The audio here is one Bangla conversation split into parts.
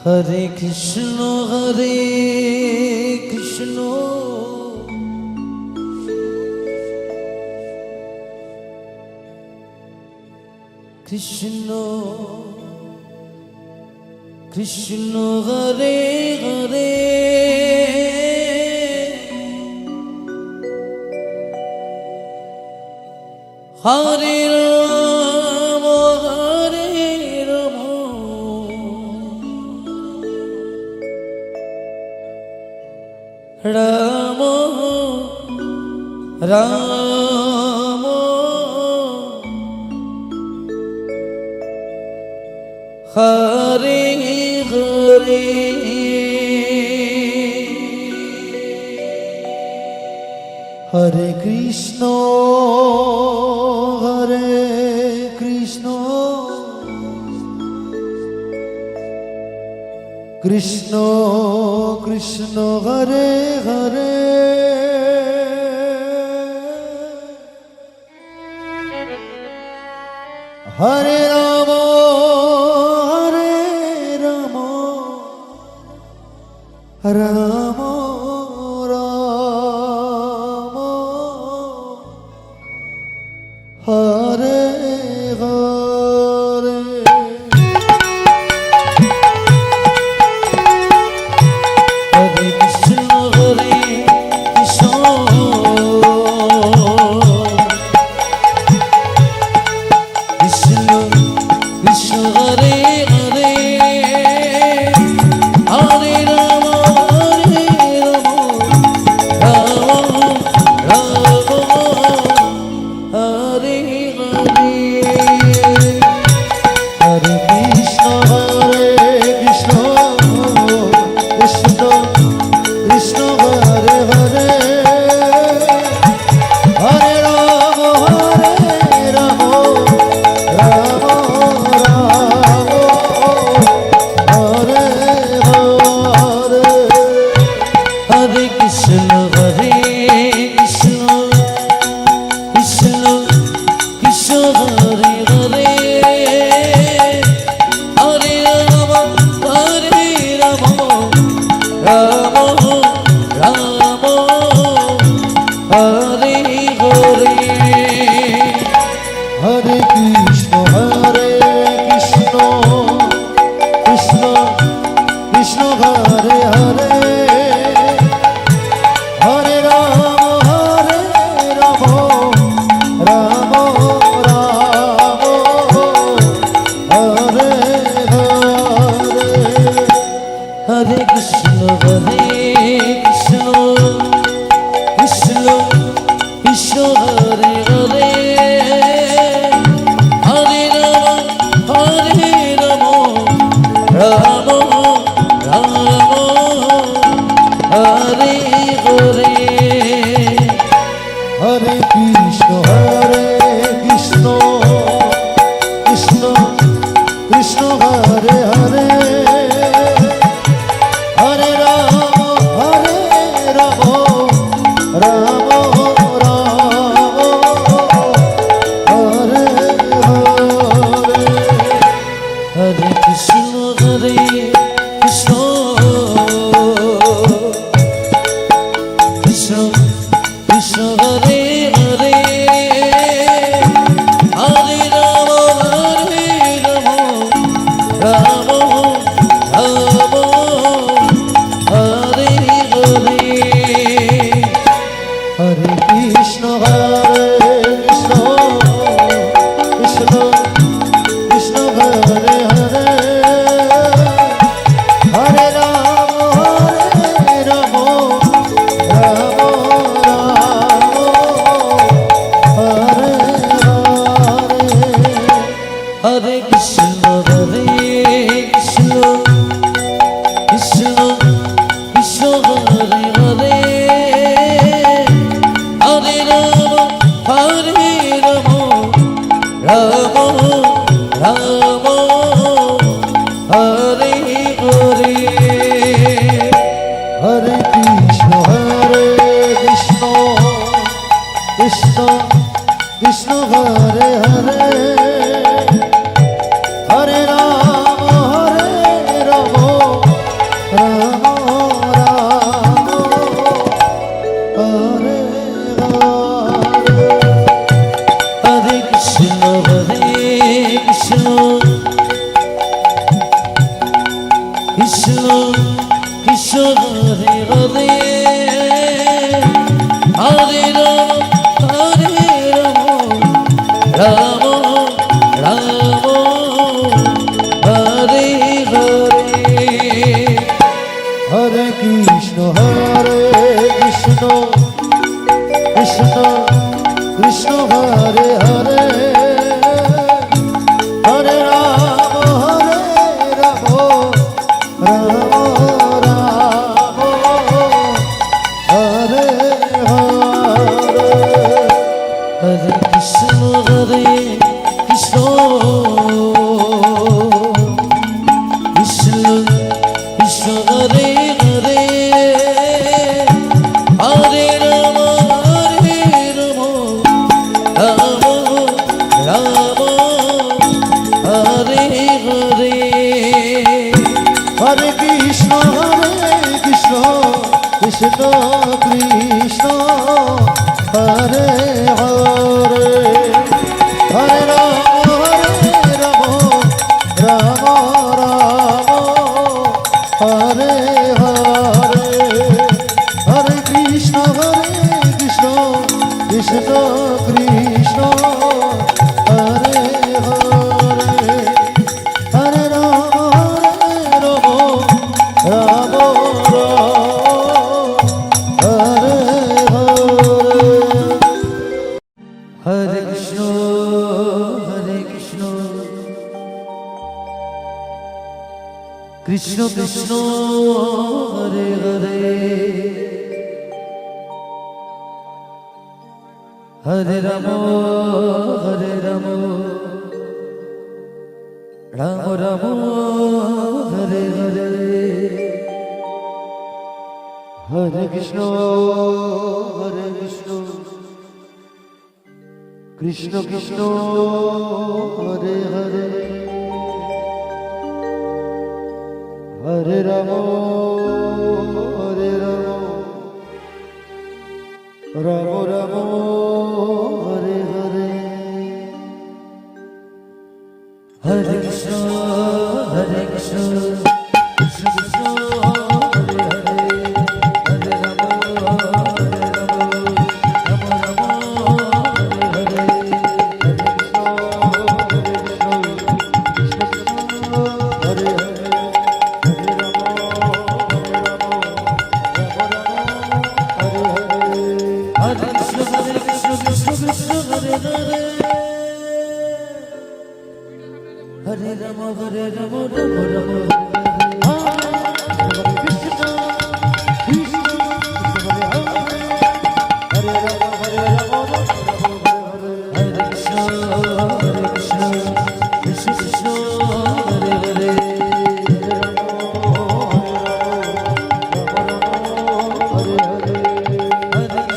Hare Krishna Krishna Krishna Hare Hare Hare Rama Hare Rama Rama Rama Hare Hare Hare Krishna Krishna Krishna Hare Hare Hare Rama Rama Rama Hare Hare Hare Krishna Krishna Krishna Hare Hare Hare Rama Krishna Krishna Hare Hare Hare Ram Ram Hare Hare Hare Krishna Krishna Krishna Hare Hare Hare Ram Ram Ram Hare Hare Hare Krishna Krishna Krishna Krishna Hare Hare Hare Ram Ram Ram Hare Hare Hare Krishna Krishna Krishna Hare Hare Hare Ram Ram Ram Hare Hare Hare Krishna Krishna Krishna Hare Hare Hare Ram Ram Hare Hare Hare Krishna Krishna Krishna Hare Hare Hare Ram Ram Ram Hare Hare Hare Krishna Krishna Krishna Hare Hare Hare Ram Ram Ram Hare Hare Hare Krishna Krishna Krishna Hare Hare Hare Ram Ram Hare Hare Hare Hare Hare Krishna Krishna Krishna Hare Hare Hare Ram Ram হরে কৃষ্ণ কৃষ্ণ কৃষ্ণ হরে হরে হরে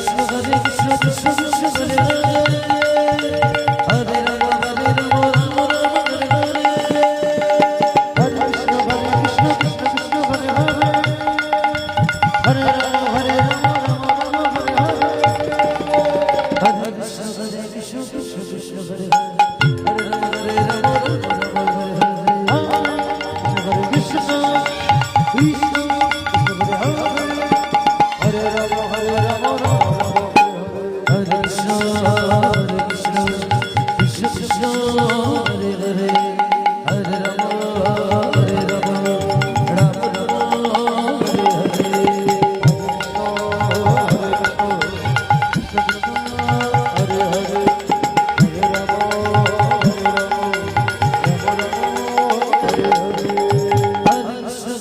কৃষ্ণ কৃষ্ণ কৃষ্ণ হরে হরে হরে রাম রাম হরে হরে কৃষ্ণ কৃষ্ণ কৃষ্ণ হরে হরে হরে রাম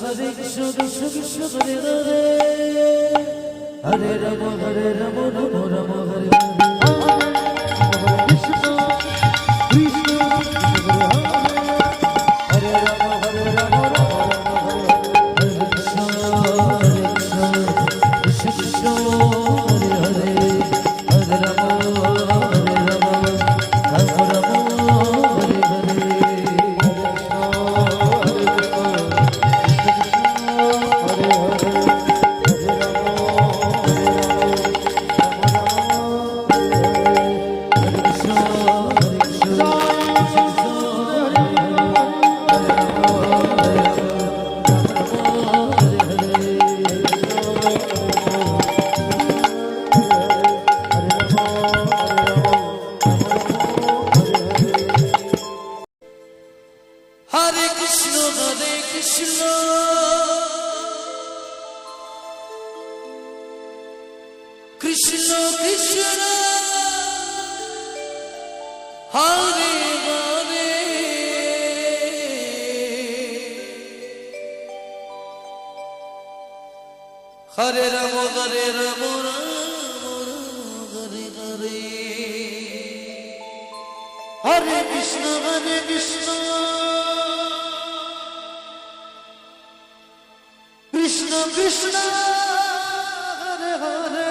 হরে কৃষ্ণ কৃষ্ণ কৃষ্ণ হরে হরে হরে রাম রাম হরে হরে হরে কৃষ্ণ কৃষ্ণ হরে হরে হরে রাম রাম হরে হরে কৃষ্ণ কৃষ্ণ কৃষ্ণ হরে হরে হরে রাম হরে হরে কৃষ্ণ কৃষ্ণ কৃষ্ণ হরে হরে হরে রাম হরে রাম রাম হরে হরে হরে কৃষ্ণ কৃষ্ণ কৃষ্ণ হরে হরে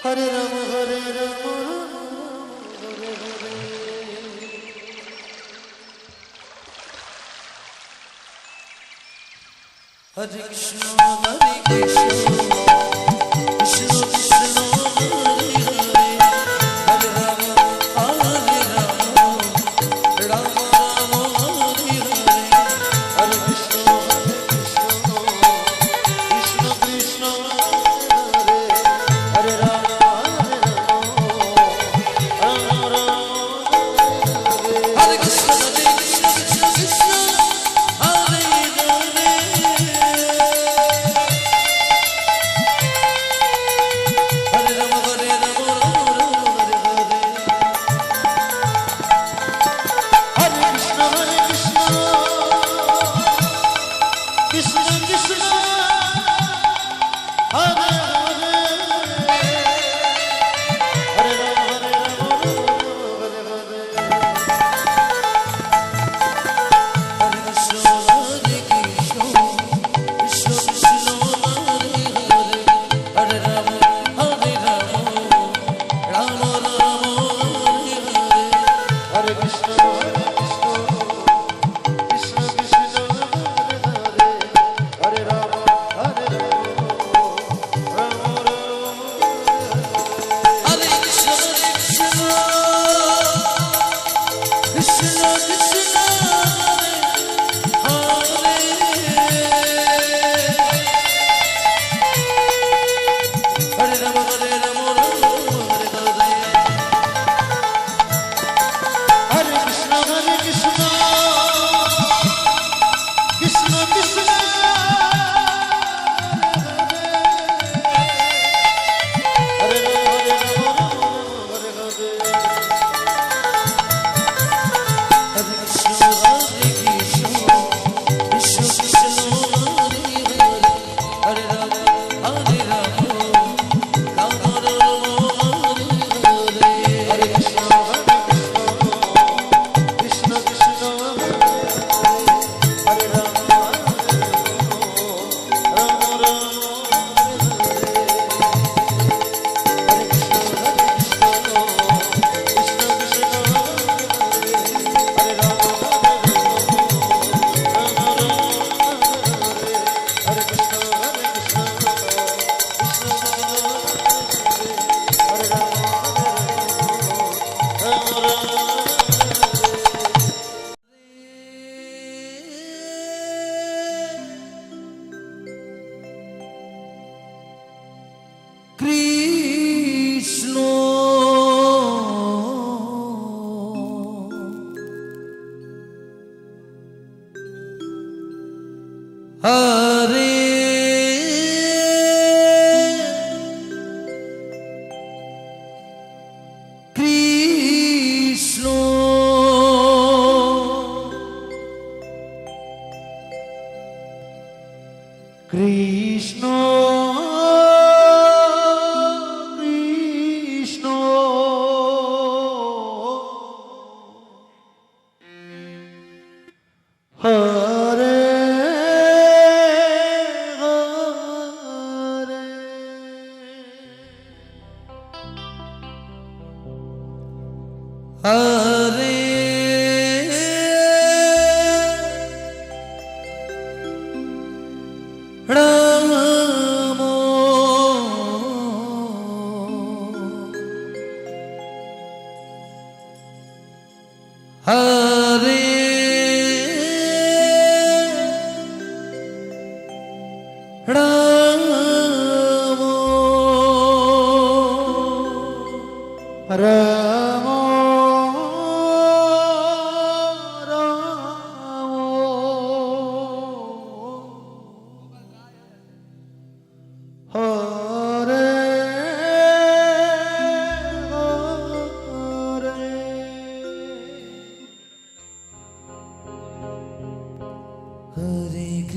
হরে রাম হরে রাম হরে হরে হরে কৃষ্ণ হরে কৃষ্ণ কৃষ্ণ কৃষ্ণ হরে হরে হরে রাম হরে রাম রাম রাম হরে হরে হরে কৃষ্ণ কৃষ্ণ কৃষ্ণ হরে হরে রাম হরে কৃষ্ণ হরে কৃষ্ণ কৃষ্ণ কৃষ্ণ হরে হরে হরে রাম হরে রাম হরে হরে হরে কৃষ্ণ কৃষ্ণ কৃষ্ণ হরে হরে হরে রাম হরে হরে হরে কৃষ্ণ হরে কৃষ্ণ কৃষ্ণ কৃষ্ণ হরে হরে হরে রাম হরে রাম রাম রাম হরে হরে হরে কৃষ্ণ কৃষ্ণ কৃষ্ণ হরে হরে হরে রাম হরে রাম হরে কৃষ্ণ কৃষ্ণ কৃষ্ণ হরে হরে রাম হরে রাম রাম হরে হরে হরে কৃষ্ণ কৃষ্ণ কৃষ্ণ হরে হরে হরে হরে কৃষ্ণ হরে কৃষ্ণ কৃষ্ণ কৃষ্ণ হরে হরে হরে রাম হরে রাম রাম রাম হরে হরে হরে কৃষ্ণ কৃষ্ণ কৃষ্ণ হরে রাম রাম রাম হরে কৃষ্ণ কৃষ্ণ কৃষ্ণ হরে রাম হরে কৃষ্ণ কৃষ্ণ হরে রাম কৃষ্ণ হরে কৃষ্ণ কৃষ্ণ কৃষ্ণ হরে হরে হরে রাম হরে রাম রাম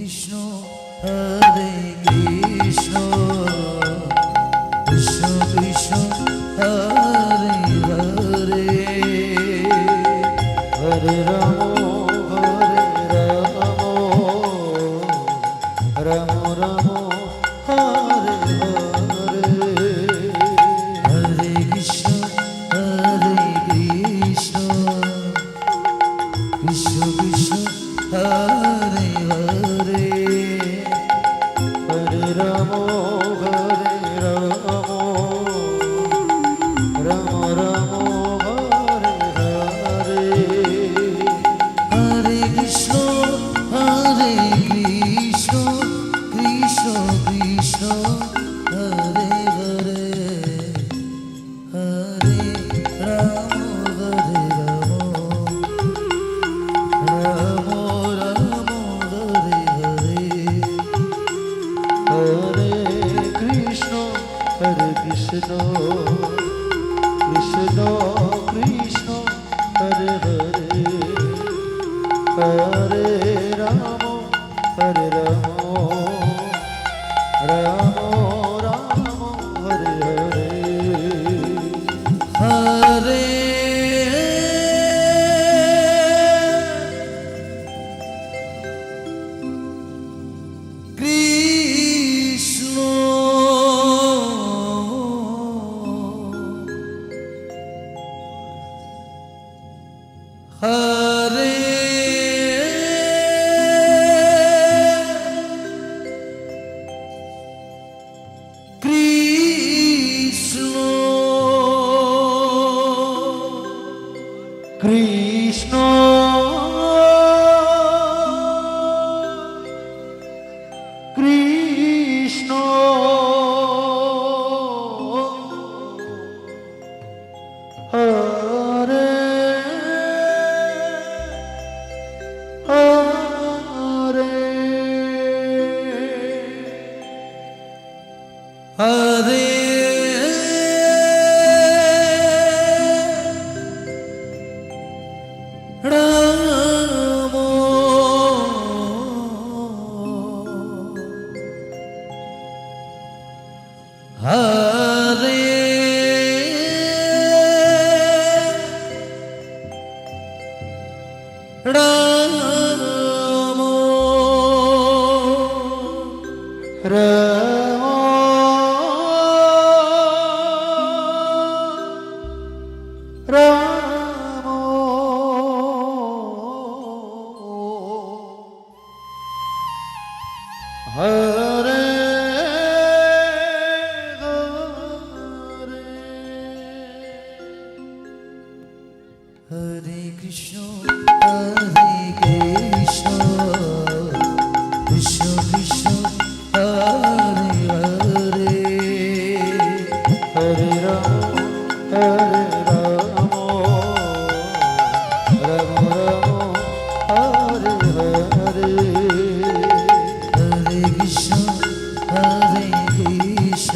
কৃষ্ণ হরে কৃষ্ণ কৃষ্ণ কৃষ্ণ হরে হরে হরে রাম রাম রাম হরে হরে হরে কৃষ্ণ কৃষ্ণ কৃষ্ণ হরে হরে হরে রাম রাম রাম হরে হরে হরে কৃষ্ণ কৃষ্ণ কৃষ্ণ কৃষ্ণ হরে হরে হরে রাম রাম রাম হরে হরে হরে কৃষ্ণ কৃষ্ণ কৃষ্ণ হরে হরে হরে রাম রাম রাম হরে হরে হরে কৃষ্ণ হরে কৃষ্ণ কৃষ্ণ কৃষ্ণ হরে হরে হরে রাম হরে রাম রাম রাম হরে হরে কৃষ্ণ কৃষ্ণ কৃষ্ণ কৃষ্ণ হরে হরে হরে রাম রাম হরে হরে হরে কৃষ্ণ কৃষ্ণ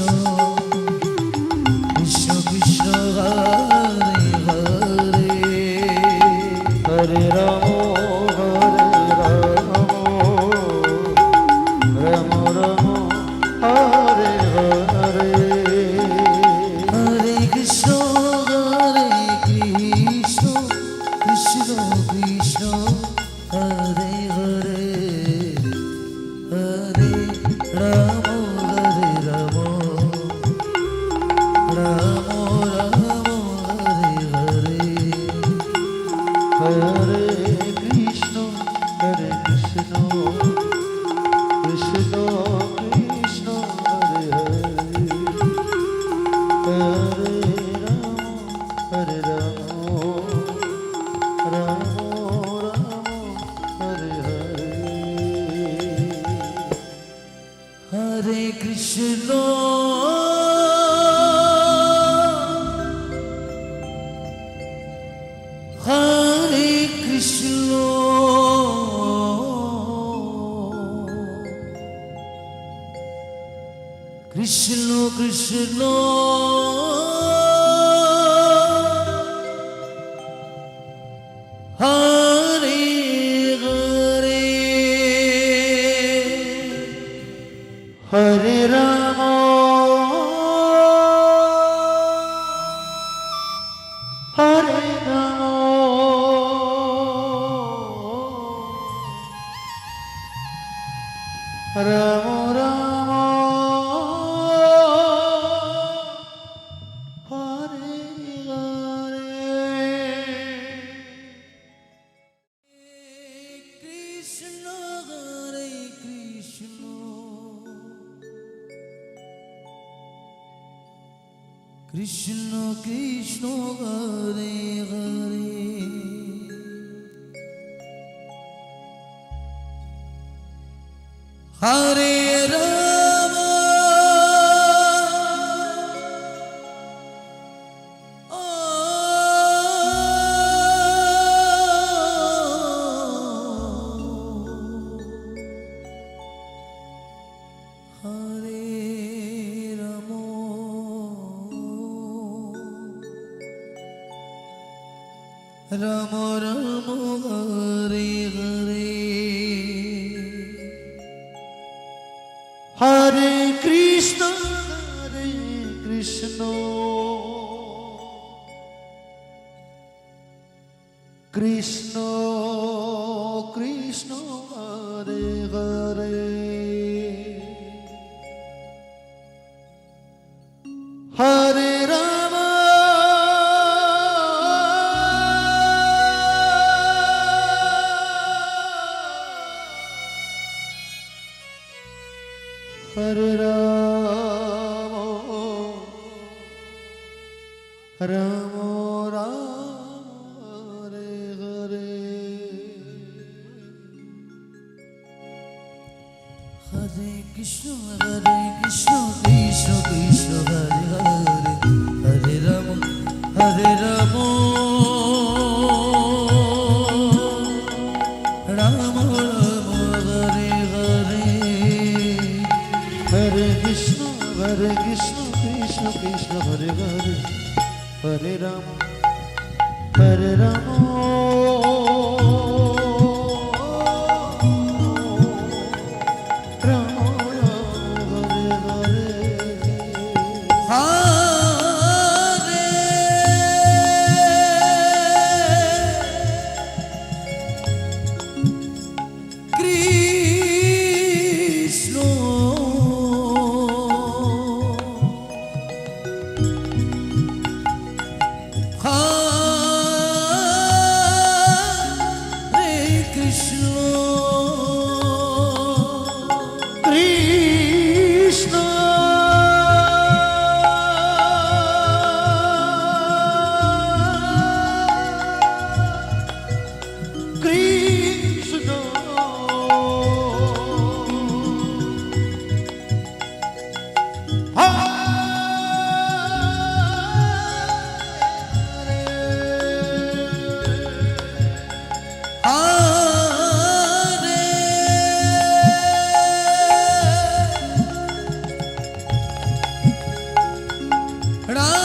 কৃষ্ণ কৃষ্ণ হরে হরে হরে রাম রাম হরে হরে হরে কৃষ্ণ কৃষ্ণ কৃষ্ণ কৃষ্ণ হরে হরে হরে রাম রাম রাম হরে হরে হরে কৃষ্ণ কৃষ্ণ কৃষ্ণ হরে হরে হরে রাম রাম হরে হরে কৃষ্ণ হরে কৃষ্ণ কৃষ্ণ কৃষ্ণ হরে হরে রাম রাম হরে হরে কৃষ্ণ হরে কৃষ্ণ কৃষ্ণ কৃষ্ণ হরে হরে হরে রাম হরে রাম রাম রাম হরে হরে হরে কৃষ্ণ হরে কৃষ্ণ কৃষ্ণ কৃষ্ণ হরে হরে হরে রাম হরে রাম রাম রাম হরে হরে হরে কৃষ্ণ কৃষ্ণ কৃষ্ণ কৃষ্ণ হরে হরে হরে রাম রাম রাম হরে হরে হরে কৃষ্ণ কৃষ্ণ কৃষ্ণ হরে হরে হরে রাম রাম হরে হরে হরে কৃষ্ণ হরে কৃষ্ণ কৃষ্ণ কৃষ্ণ হরে রাম হরে রাম রাম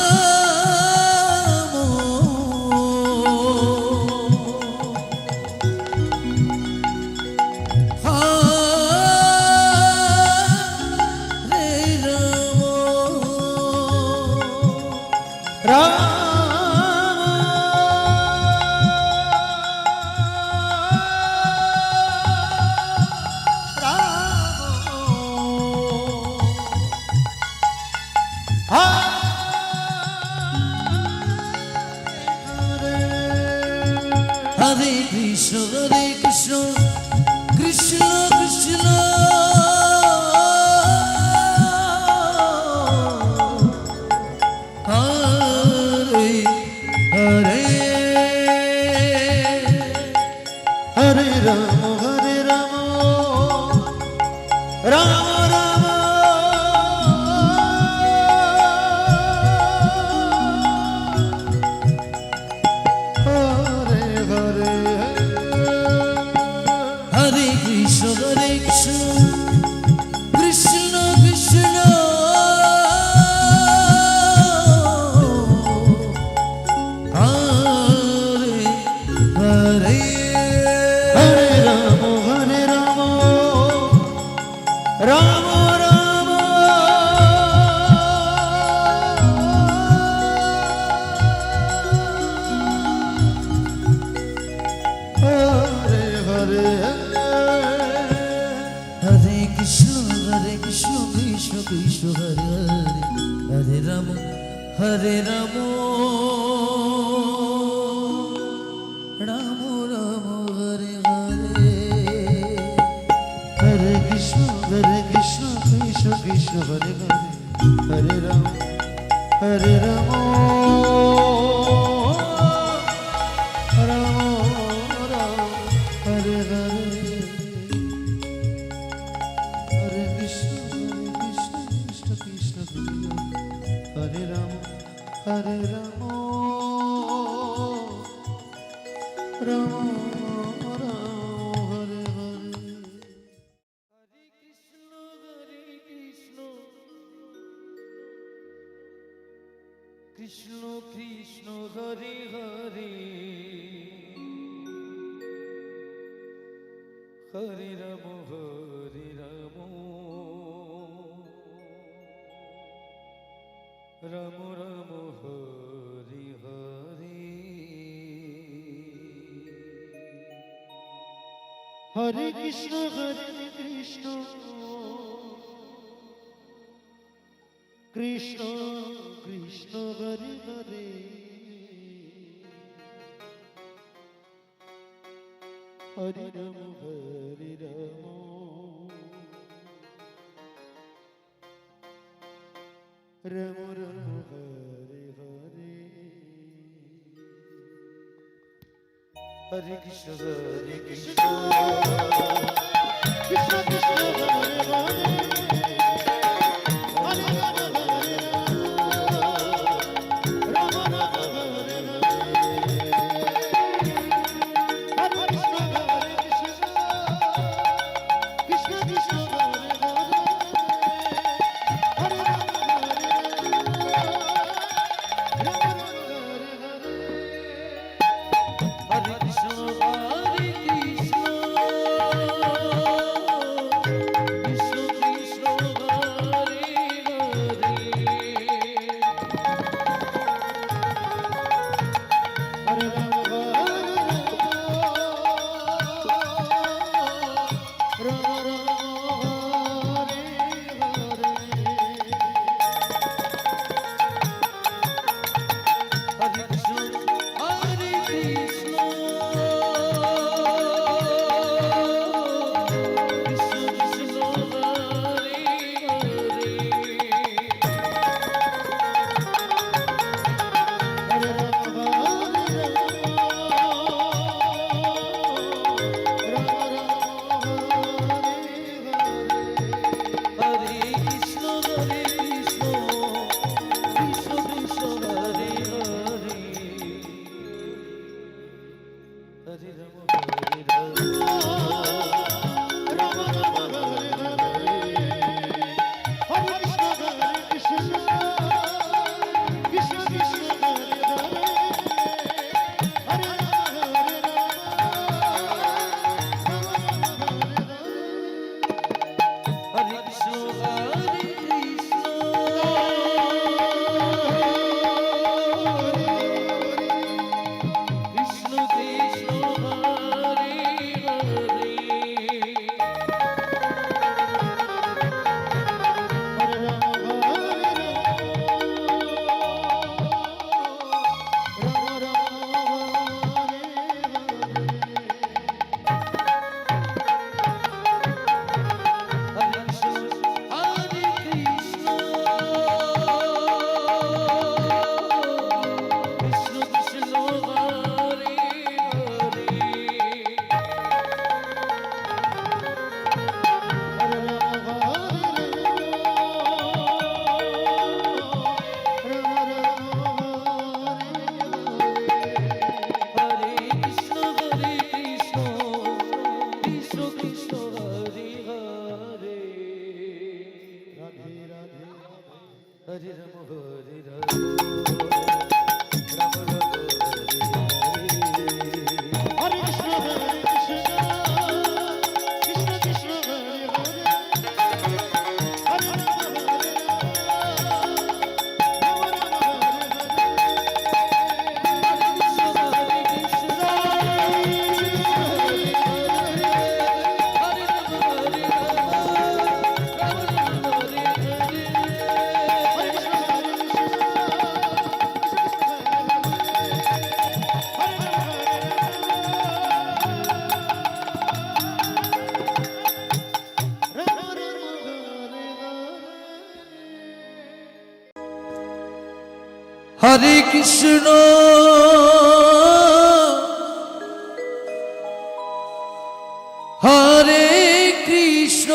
হরে Krishna Krishna Krishna Hare Hare Hare Ram Ram Ram Hare Hare Hare Krishna Krishna Krishna Hare Hare Hare Ram Ram Ram Hare Hare Hare Krishna Hare Krishna Krishna Krishna Hare Hare Hare Rama Hare Rama Rama Rama Hare Hare Hare Krishna Krishna Krishna Hare Hare Hare Rama Hare Rama Rama Rama Hare Hare Hare Krishna Krishna Krishna Hare Rama Hare Rama Rama Krishna Krishna Hare Hare Hare Rama Hare Rama Rama Rama Hare Hare Hare Krishna Krishna Krishna Hare Hare Hare Rama Hare Rama Rama Rama Hare Hare Hare Krishna Hare Krishna Krishna Krishna Hare Hare Hare Krishna Hare Krishna Krishna Krishna Hare হরে কৃষ্ণ হরে কৃষ্ণ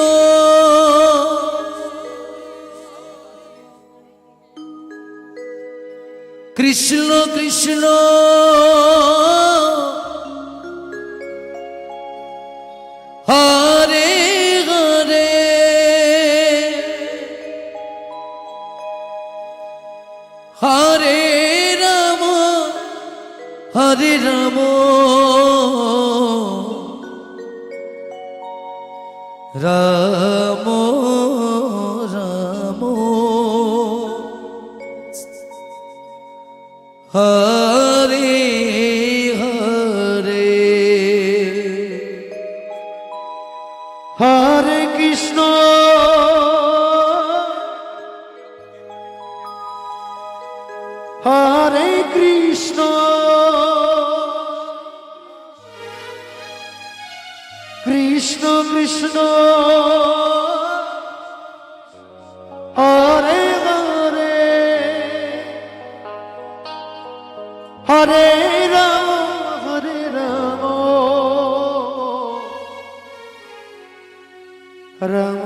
কৃষ্ণ কৃষ্ণ হরে হরে হরে রাম হরে রাম রাম রাম হরে হরে হরে কৃষ্ণ হরে কৃষ্ণ কৃষ্ণ কৃষ্ণ হরে হরে হরে রাম হরে রাম রাম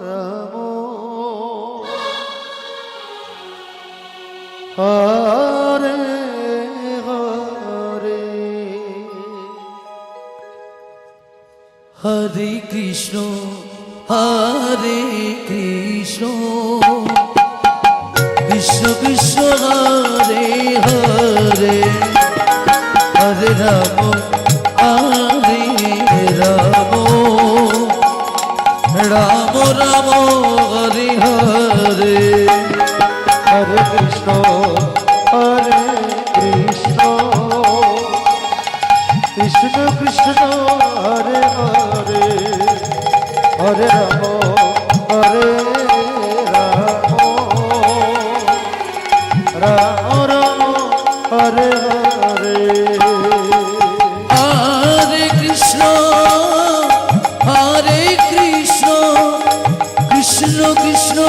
রাম হরে হরে হরে কৃষ্ণ হরে কৃষ্ণ কৃষ্ণ কৃষ্ণ হরে হরে হরে রাম হরে রাম রাম রাম হরে হরে হরে কৃষ্ণ হরে কৃষ্ণ কৃষ্ণ কৃষ্ণ হরে হরে হরে রাম হরে রাম রাম রাম হরে হরে হরে কৃষ্ণ হরে কৃষ্ণ কৃষ্ণ কৃষ্ণ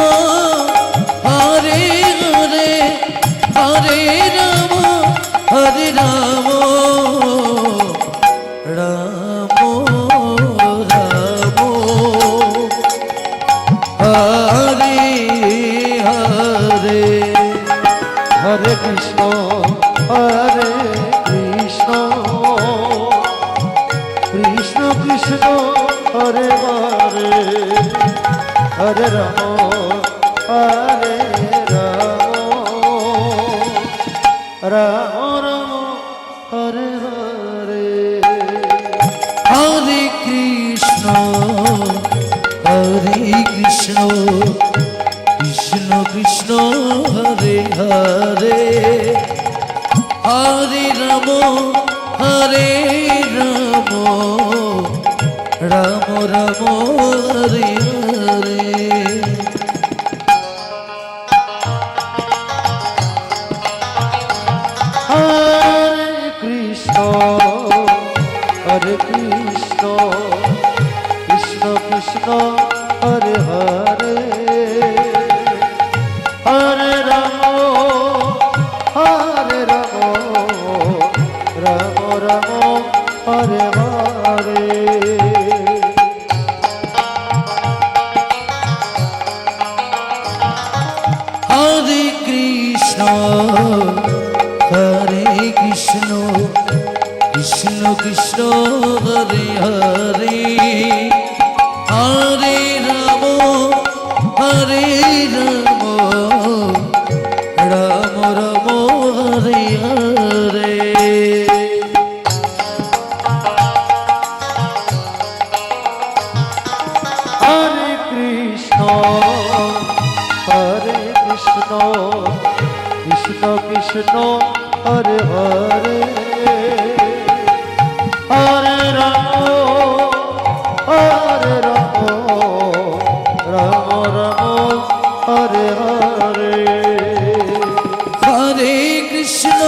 হরে হরে হরে রাম হরে রাম রাম রাম হরে হরে হরে কৃষ্ণ হরে কৃষ্ণ কৃষ্ণ কৃষ্ণ হরে হরে হরে রাম হরে রাম রাম রাম হরে হরে হরে কৃষ্ণ হরে কৃষ্ণ কৃষ্ণ কৃষ্ণ হরে হরে হরে রাম হরে রাম রাম রাম হরে হরে হরে কৃষ্ণ হরে কৃষ্ণ কৃষ্ণ কৃষ্ণ হরে হরে হরে রাম হরে রাম রাম রাম হরে হরে হরে কৃষ্ণ হরে কৃষ্ণ কৃষ্ণ কৃষ্ণ হরে হরে হরে রাম হরে রাম রাম রাম হরে হরে হরে কৃষ্ণ হরে কৃষ্ণ কৃষ্ণ কৃষ্ণ হরে হরে হরে রাম হরে রাম রাম রাম হরে হরে হরে কৃষ্ণ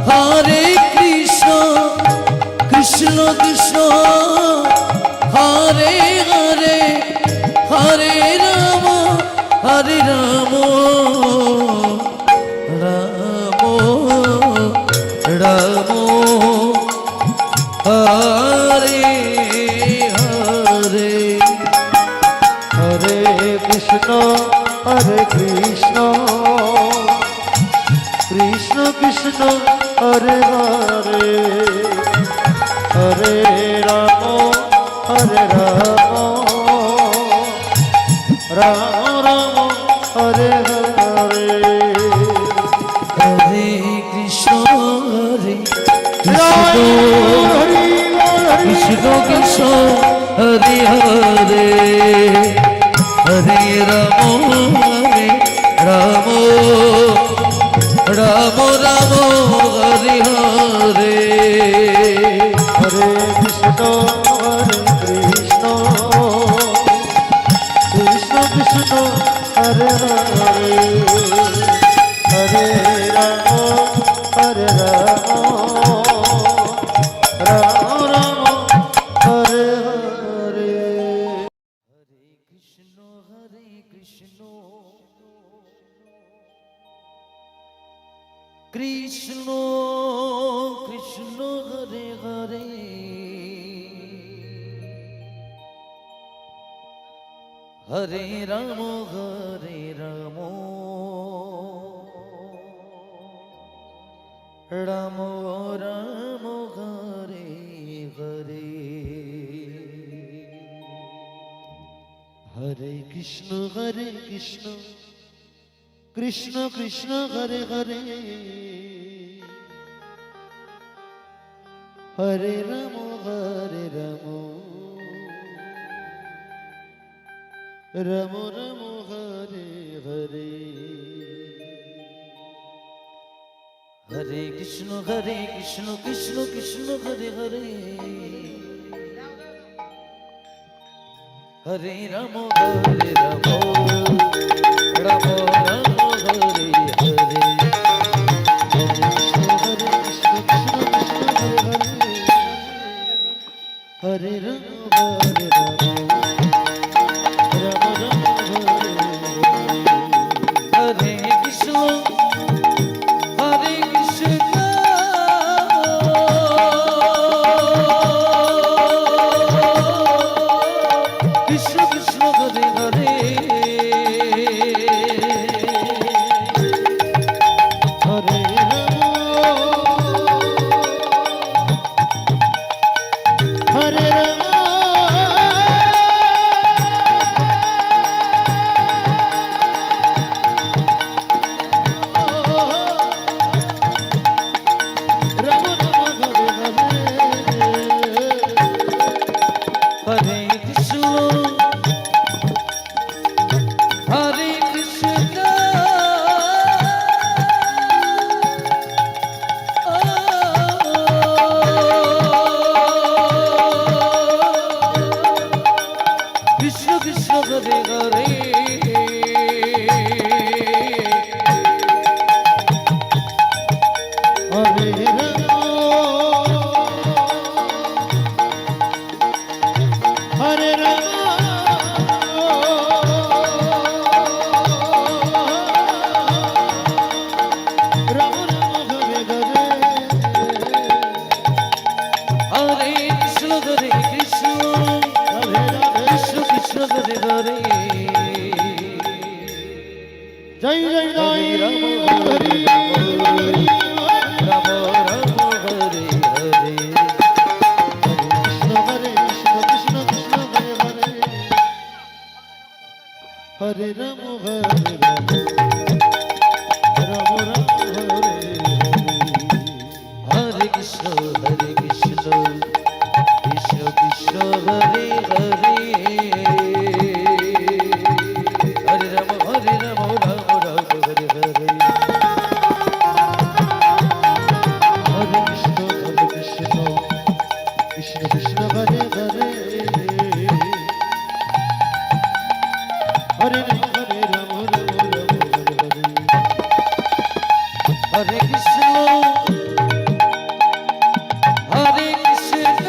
হরে কৃষ্ণ কৃষ্ণ কৃষ্ণ হরে হরে হরে রাম হরে হরে হরে কৃষ্ণ কৃষ্ণ কৃষ্ণ হরে হরে হরে রাম রাম রাম হরে হরে হরে কৃষ্ণ কৃষ্ণ কৃষ্ণ হরে হরে হরে রাম রাম রাম রাম হরে হরে হরে কৃষ্ণ কৃষ্ণ কৃষ্ণ হরে হরে হরে রাম রাম রাম হরে হরে হরে কৃষ্ণ কৃষ্ণ কৃষ্ণ হরে হরে হরে রাম রাম রাম হরে হরে হরে কৃষ্ণ কৃষ্ণ কৃষ্ণ হরে হরে হরে রাম রাম রাম হরে হরে হরে কৃষ্ণ কৃষ্ণ কৃষ্ণ হরে হরে হরে রাম রাম রাম হরে হরে হরে রাম হরে কৃষ্ণ কৃষ্ণ কৃষ্ণ হরে হরে হরে হরে হরে কৃষ্ণ হরে কৃষ্ণ কৃষ্ণ কৃষ্ণ হরে হরে হরে রাম রাম রাম হরে হরে হরে কৃষ্ণ কৃষ্ণ কৃষ্ণ কৃষ্ণ হরে হরে জয় জয় জয় রাম হরে রাম রাম হরে হরে কৃষ্ণ কৃষ্ণ কৃষ্ণ হরে হরে হরে রাম রাম রাম হরে হরে কৃষ্ণ কৃষ্ণ কৃষ্ণ কৃষ্ণ হরে হরে হরে রাম রাম রাম হরে হরে হরে কৃষ্ণ কৃষ্ণ কৃষ্ণ হরে হরে হরে রাম রাম হরে হরে কৃষ্ণ হরে কৃষ্ণ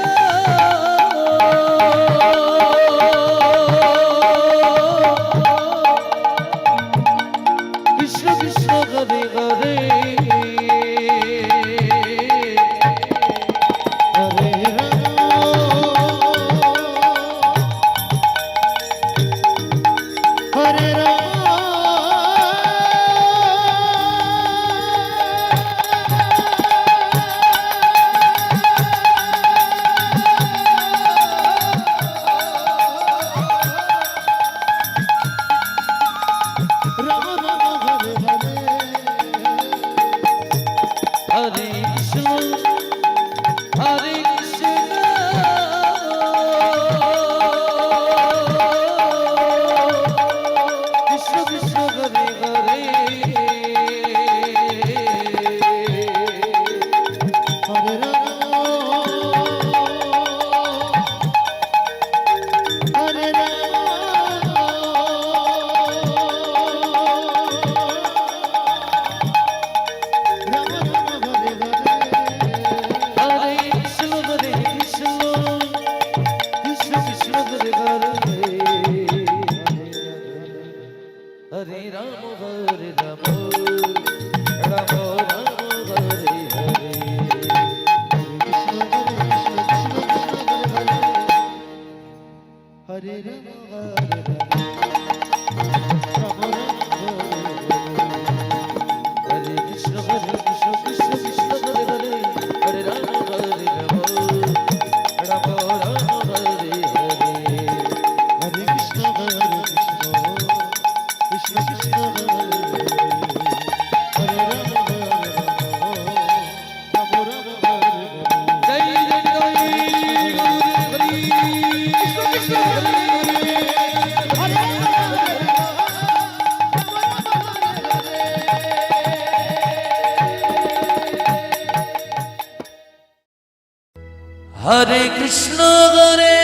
হরে কৃষ্ণ হরে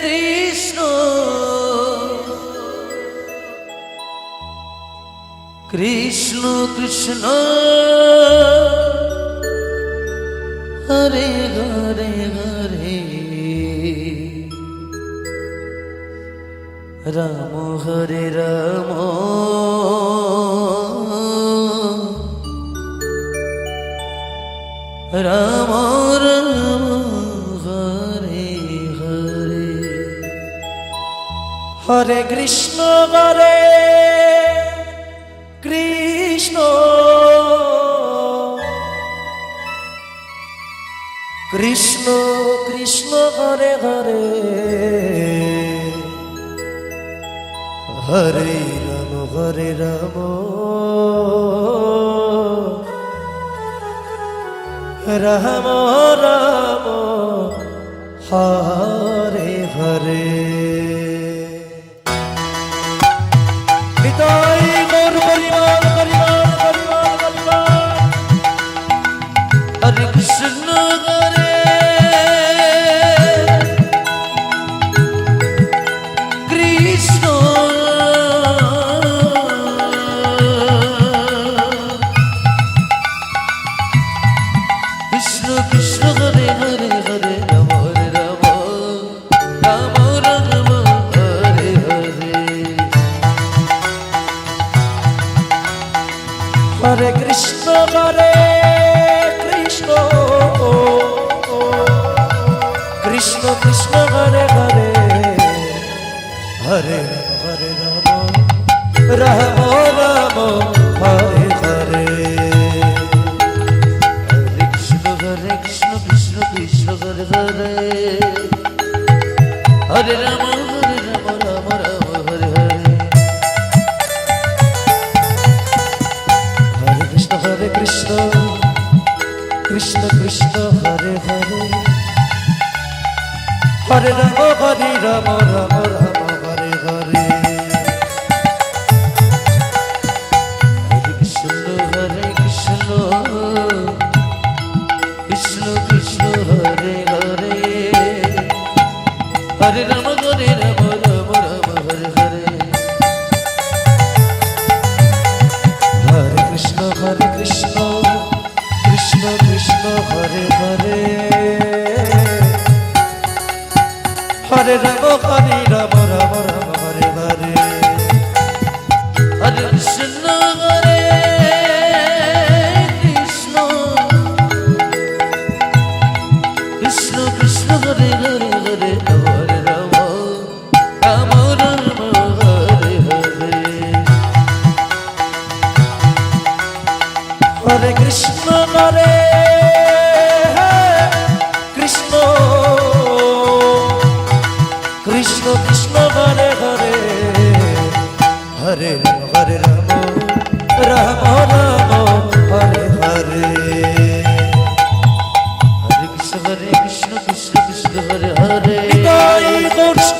কৃষ্ণ কৃষ্ণ কৃষ্ণ হরে হরে হরে রাম হরে রাম রাম রাম হরে হরে হরে কৃষ্ণ হরে কৃষ্ণ কৃষ্ণ কৃষ্ণ হরে হরে হরে রাম রাম রাম হরে হরে নিতাই গৌর পরিবার পরিবার পরিবার পরিবার হরে কৃষ্ণ হরে কৃষ্ণ কৃষ্ণ কৃষ্ণ হরে হরে হরে রাম রাম রাম রাম হরে হরে হরে কৃষ্ণ হরে কৃষ্ণ কৃষ্ণ কৃষ্ণ হরে হরে হরে রাম রাম রাম হরে হরে হরে কৃষ্ণ কৃষ্ণ কৃষ্ণ হরে হরে হরে রাম রাম রাম হরে হরে হরে কৃষ্ণ কৃষ্ণ কৃষ্ণ হরে হরে হরে রাম রাম রাম হরে হরে হরে কৃষ্ণ কৃষ্ণ কৃষ্ণ হরে হরে হরে রাম রাম রাম হরে হরে হরে কৃষ্ণ কৃষ্ণ কৃষ্ণ হরে হরে হরে রাম রাম রাম হরে হরে হরে কৃষ্ণ হরে কৃষ্ণ কৃষ্ণ কৃষ্ণ হরে হরে হরে হরে রাম রাম রাম হরে হরে হরে কৃষ্ণ হরে কৃষ্ণ কৃষ্ণ কৃষ্ণ হরে হরে হরে রাম রাম রাম হরে হরে হরে কৃষ্ণ কৃষ্ণ কৃষ্ণ হরে হরে গৌর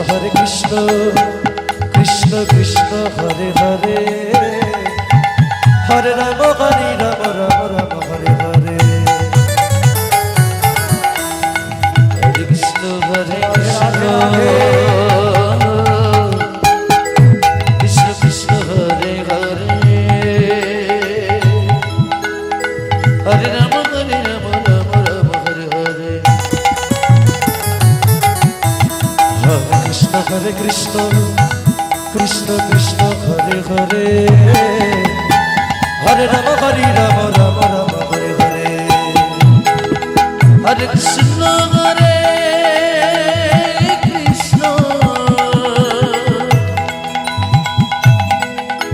হরে কৃষ্ণ কৃষ্ণ কৃষ্ণ হরে হরে হরে রাম রাম রাম হরে হরে হরে কৃষ্ণ কৃষ্ণ কৃষ্ণ হরে হরে হরে রাম রাম রাম হরে হরে হরে কৃষ্ণ কৃষ্ণ কৃষ্ণ হরে হরে হরে রাম রাম রাম হরে হরে হরে কৃষ্ণ হরে কৃষ্ণ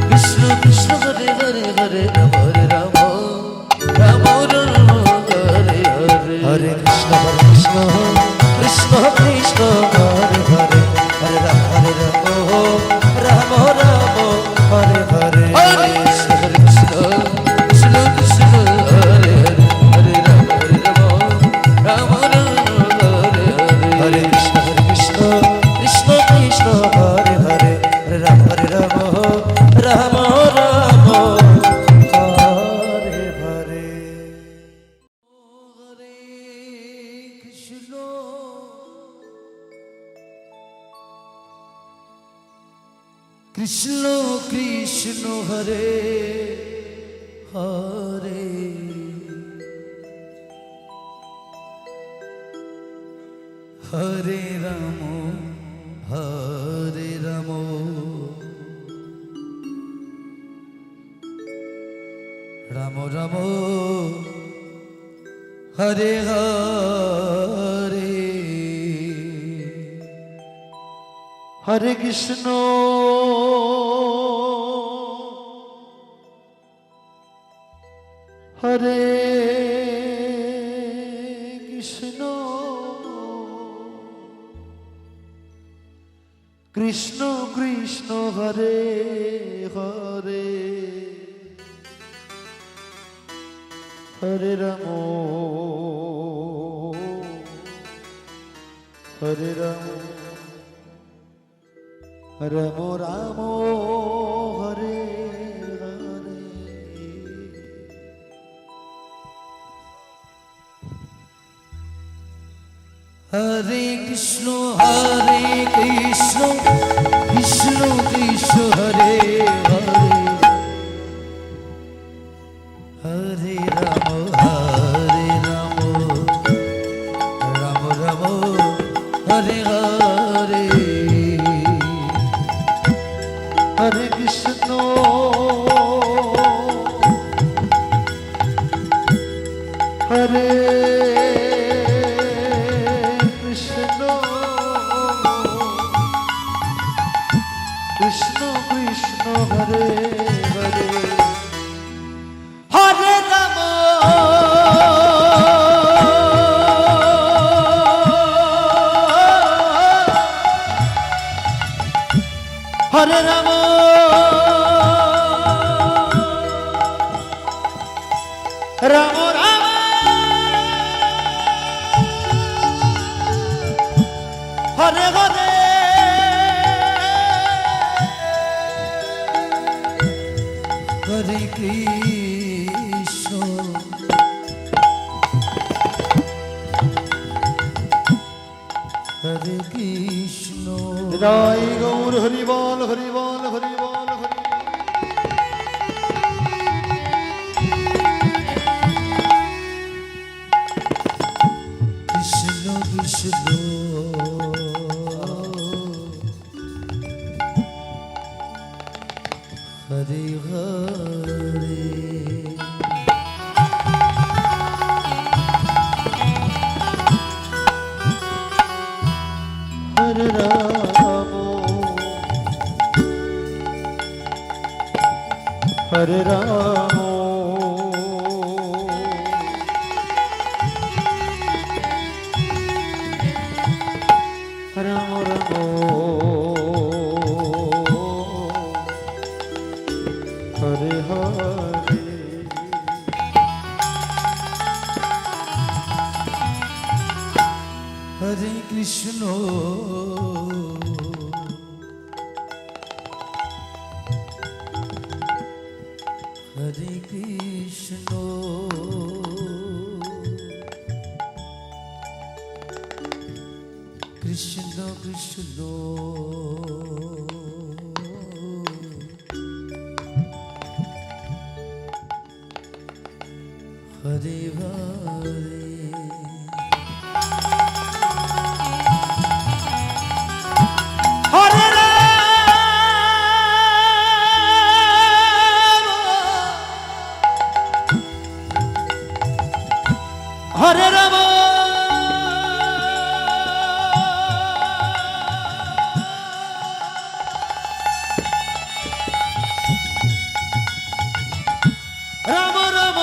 কৃষ্ণ কৃষ্ণ হরে হরে হরে রাম রাম রাম রাম হরে হরে হরে কৃষ্ণ কৃষ্ণ কৃষ্ণ হরে হরে হরে রাম রাম রাম হরে হরে হরে কৃষ্ণ কৃষ্ণ কৃষ্ণ হরে হরে হরে রাম রাম রাম হরে হরে হরে কৃষ্ণ কৃষ্ণ কৃষ্ণ হরে হরে হরে রাম রাম রাম কৃষ্ণ কৃষ্ণ হরে হরে হরে রাম হরে রাম রাম রাম হরে হরে হরে কৃষ্ণ হরে কৃষ্ণ কৃষ্ণ কৃষ্ণ হরে হরে হরে রাম হরে রাম রাম রাম হরে হরে হরে কৃষ্ণ কৃষ্ণ কৃষ্ণ হরে হরে হরে রাম রাম রাম হরে হরে হরে কৃষ্ণ হরে কৃষ্ণ কৃষ্ণ কৃষ্ণ হরে হরে হরে রাম হরে রাম রাম রাম হরে হরে হরে কৃষ্ণ হরে কৃষ্ণ রাই গৌর হরিবল হরিবল হরিবল হরি কৃষ্ণ কৃষ্ণ হরে হরে হরে রাম হরে রাম রাম রাম হরে হরে হরে কৃষ্ণ হরে কৃষ্ণ কৃষ্ণ কৃষ্ণ হরে হরে হরে রাম হরে রাম রাম রাম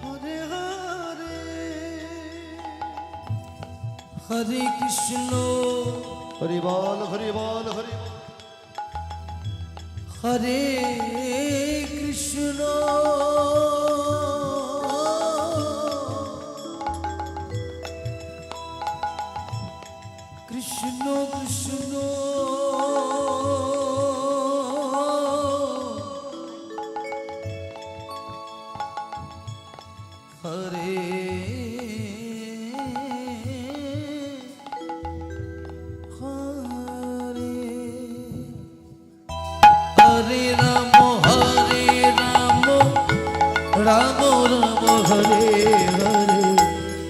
হরে হরে হরে কৃষ্ণ হরিবল হরিবল হরিবল হরে কৃষ্ণ কৃষ্ণ কৃষ্ণ হরে হরে রাম রাম রাম হরে হরে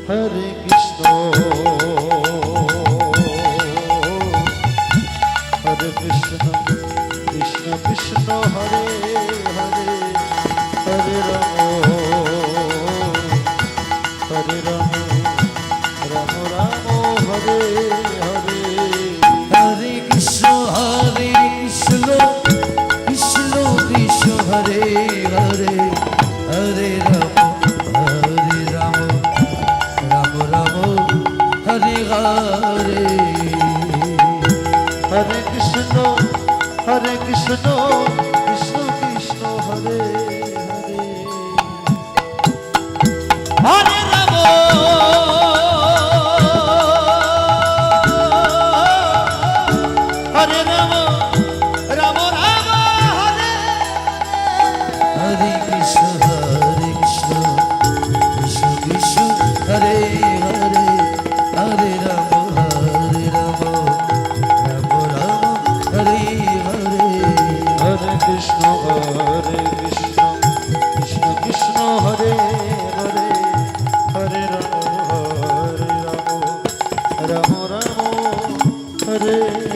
হরে কৃষ্ণ হরে কৃষ্ণ কৃষ্ণ কৃষ্ণ হরে হরে হরে রাম রাম রাম হরে হরে হরে কৃষ্ণ কৃষ্ণ কৃষ্ণ হরে হরে হরে রাম রাম রাম হরে হরে হরে কৃষ্ণ কৃষ্ণ কৃষ্ণ হরে হরে হরে রাম হরে রাম রাম রাম হরে হরে কৃষ্ণ কৃষ্ণ কৃষ্ণ হরে হরে হরে রাম রাম হরে হরে হরে কৃষ্ণ কৃষ্ণ কৃষ্ণ হরে হরে হরে রাম রাম রাম হরে